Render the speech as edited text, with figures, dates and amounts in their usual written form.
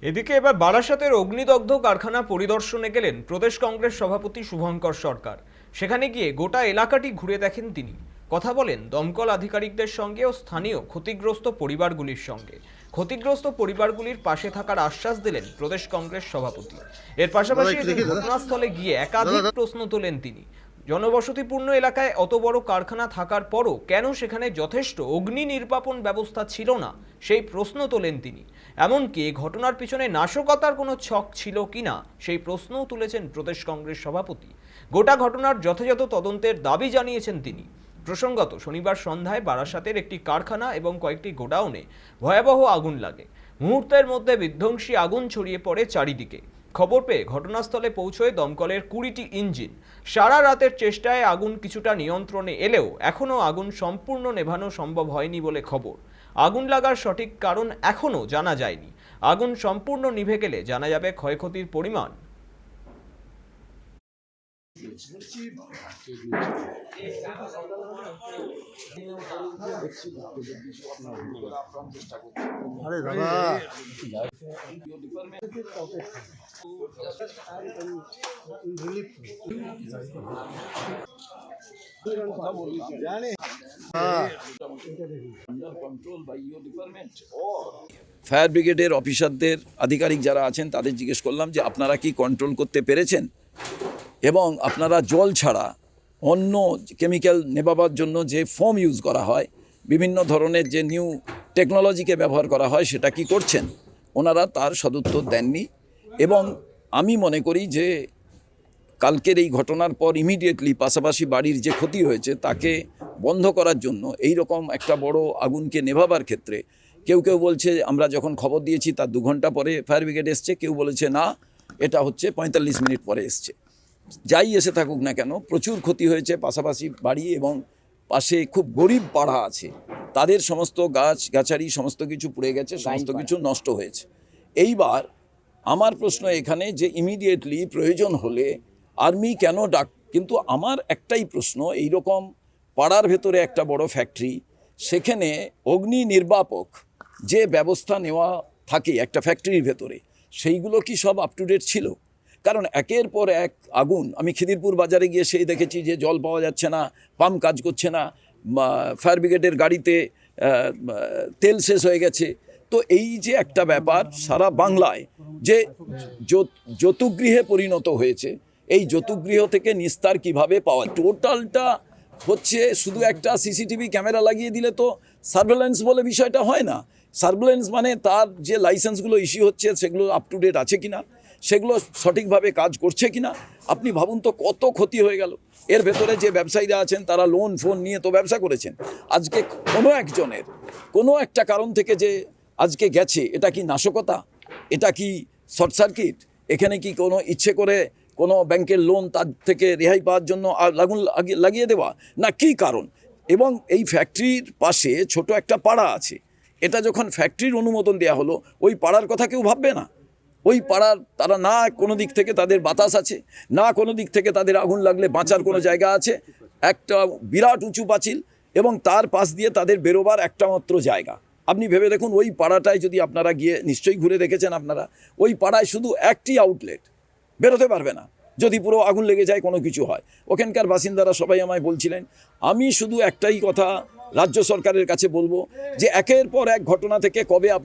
এদিকে এবার বারাসাতের অগ্নিদগ্ধ কারখানা পরিদর্শনে গেলেন প্রদেশ কংগ্রেস সভাপতি শুভঙ্কর সরকার। সেখানে গিয়ে গোটা এলাকাটি ঘুরে দেখেন তিনি। কথা বলেন দমকল আধিকারিকদের সঙ্গে ও স্থানীয় ক্ষতিগ্রস্ত পরিবারগুলির সঙ্গে। ক্ষতিগ্রস্ত পরিবারগুলির পাশে থাকার আশ্বাস দিলেন প্রদেশ কংগ্রেস সভাপতি। এর পাশাপাশি ঘটনাস্থলে গিয়ে একাধিক প্রশ্ন তোলেন তিনি। জনবসতিপূর্ণ এলাকায় অত বড় কারখানা থাকার পরও কেন সেখানে যথেষ্ট অগ্নি নির্বাপন ব্যবস্থা ছিল না সেই প্রশ্ন তোলেন তিনি। এমনকি ঘটনার পিছনে নাশকতার কোনো ছক ছিল কিনা সেই প্রশ্নও তুলেছেন প্রদেশ কংগ্রেস সভাপতি। গোটা ঘটনার যথাযথ তদন্তের দাবি জানিয়েছেন তিনি। প্রসঙ্গত, শনিবার সন্ধ্যায় বারাসাতের একটি কারখানা এবং কয়েকটি গোডাউনে ভয়াবহ আগুন লাগে। মুহূর্তের মধ্যে বিধ্বংসী আগুন ছড়িয়ে পড়ে চারিদিকে। খবর পেয়ে ঘটনাস্থলে পৌঁছয় দমকলের 20টি ইঞ্জিন। সারা রাতের চেষ্টায় আগুন কিছুটা নিয়ন্ত্রণে এলেও এখনও আগুন সম্পূর্ণ নেভানো সম্ভব হয়নি বলে খবর। আগুন লাগার সঠিক কারণ এখনও জানা যায়নি। আগুন সম্পূর্ণ নিভে গেলে জানা যাবে ক্ষয়ক্ষতির পরিমাণ। আরে দাদা ফায়ার ব্রিগেডের অফিসারদের আধিকারিক যারা আছেন তাদের জিজ্ঞেস করলাম যে আপনারা কি কন্ট্রোল করতে পেরেছেন, এবং আপনারা জল ছাড়া অন্য কেমিক্যাল নেভাবার জন্য যে ফোম ইউজ করা হয়, বিভিন্ন ধরনের যে নিউ টেকনোলজিকে ব্যবহার করা হয়, সেটা কি করছেন? ওনারা তার সদুত্তর দেননি। এবং আমি মনে করি যে কালকের এই ঘটনার পর ইমিডিয়েটলি পাশাপাশি বাড়ির যে ক্ষতি হয়েছে তাকে বন্ধ করার জন্য এই রকম একটা বড় আগুনকে নেভাবার ক্ষেত্রে কেউ কেউ বলছে আমরা যখন খবর দিয়েছি তার 2 ঘন্টা পরে ফায়ার ব্রিগেড এসছে, কেউ বলেছে না এটা হচ্ছে 45 মিনিট পরে এসছে। যাই এসে থাকুক না কেন, প্রচুর ক্ষতি হয়েছে। পাশাপাশি বাড়ি এবং পাশে খুব গরিব পাড়া আছে, তাদের সমস্ত গাছ গাছারি সমস্ত কিছু পুড়ে গেছে, সমস্ত কিছু নষ্ট হয়েছে। এইবার আমার প্রশ্ন এখানে যে ইমিডিয়েটলি প্রয়োজন হলে আর্মি কেন ডাক, কিন্তু আমার একটাই প্রশ্ন, এই রকম পাড়ার ভেতরে একটা বড় ফ্যাক্টরি, সেখানে অগ্নি নির্বাপক যে ব্যবস্থা নেওয়া থাকে একটা ফ্যাক্টরির ভেতরে, সেইগুলো কি সব আপ টু ডেট ছিল? কারণ একের পর এক আগুন, আমি খিদিরপুর বাজারে গিয়ে সেই দেখেছি যে জল পাওয়া যাচ্ছে না, পাম্প কাজ করছে না, ফায়ার ব্রিগেডের গাড়িতে তেল শেষ হয়ে গেছে। তো এই যে একটা ব্যাপার সারা বাংলায় যে যতুগৃহে পরিণত হয়েছে, এই যতুগৃহ থেকে নিস্তার কিভাবে পাওয়া, টোটালটা হচ্ছে শুধু একটা সিসিটিভি ক্যামেরা লাগিয়ে দিলে তো সার্ভেলেন্স বলে বিষয়টা হয় না। সার্ভেলেন্স মানে তার যে লাইসেন্সগুলো ইস্যু হচ্ছে সেগুলো আপ টু ডেট আছে কিনা, সেগুলো সঠিকভাবে কাজ করছে কিনা। আপনি ভাবুন তো কত ক্ষতি হয়ে গেল। এর ভেতরে যে ব্যবসায়ীরা আছেন তারা লোন ফোন নিয়ে তো ব্যবসা করেছেন। আজকে কোনো একজনের কোনো একটা কারণ থেকে যে আজকে গেছে, এটা কি নাশকতা? এটা কি শর্ট সার্কিট? এখানে কি কোনো ইচ্ছে করে কোনো ব্যাংকের লোন তার থেকে রেহাই পাওয়ার জন্য আগুন লাগিয়ে দেওয়া, না কি কারণ? এবং এই ফ্যাক্টরির পাশে ছোট একটা পাড়া আছে, এটা যখন ফ্যাক্টরির অনুমোদন দেওয়া হলো, ওই পাড়ার কথা কেউ ভাববে না? ওই পাড়ার তারা না কোনো দিক থেকে তাদের বাতাস আছে, না কোনো দিক থেকে তাদের আগুন লাগলে বাঁচার কোনো জায়গা আছে। একটা বিরাট উঁচু পাঁচিল এবং তার পাশ দিয়ে তাদের বেরোবার একটা মাত্র জায়গা। আপনি ভেবে দেখুন, ওই পাড়াটায় যদি আপনারা গিয়ে, নিশ্চয়ই ঘুরে দেখেছেন আপনারা, ওই পাড়ায় শুধু একটি আউটলেট, বেরোতে পারবে না যদি পুরো আগুন লেগে যায়, কোনো কিছু হয়। ওখানকার বাসিন্দারা সবাই আমায় বলছিলেন। আমি শুধু একটাই কথা রাজ্য সরকারের কাছে বলবো যে একের পর এক ঘটনা থেকে কবে আপনার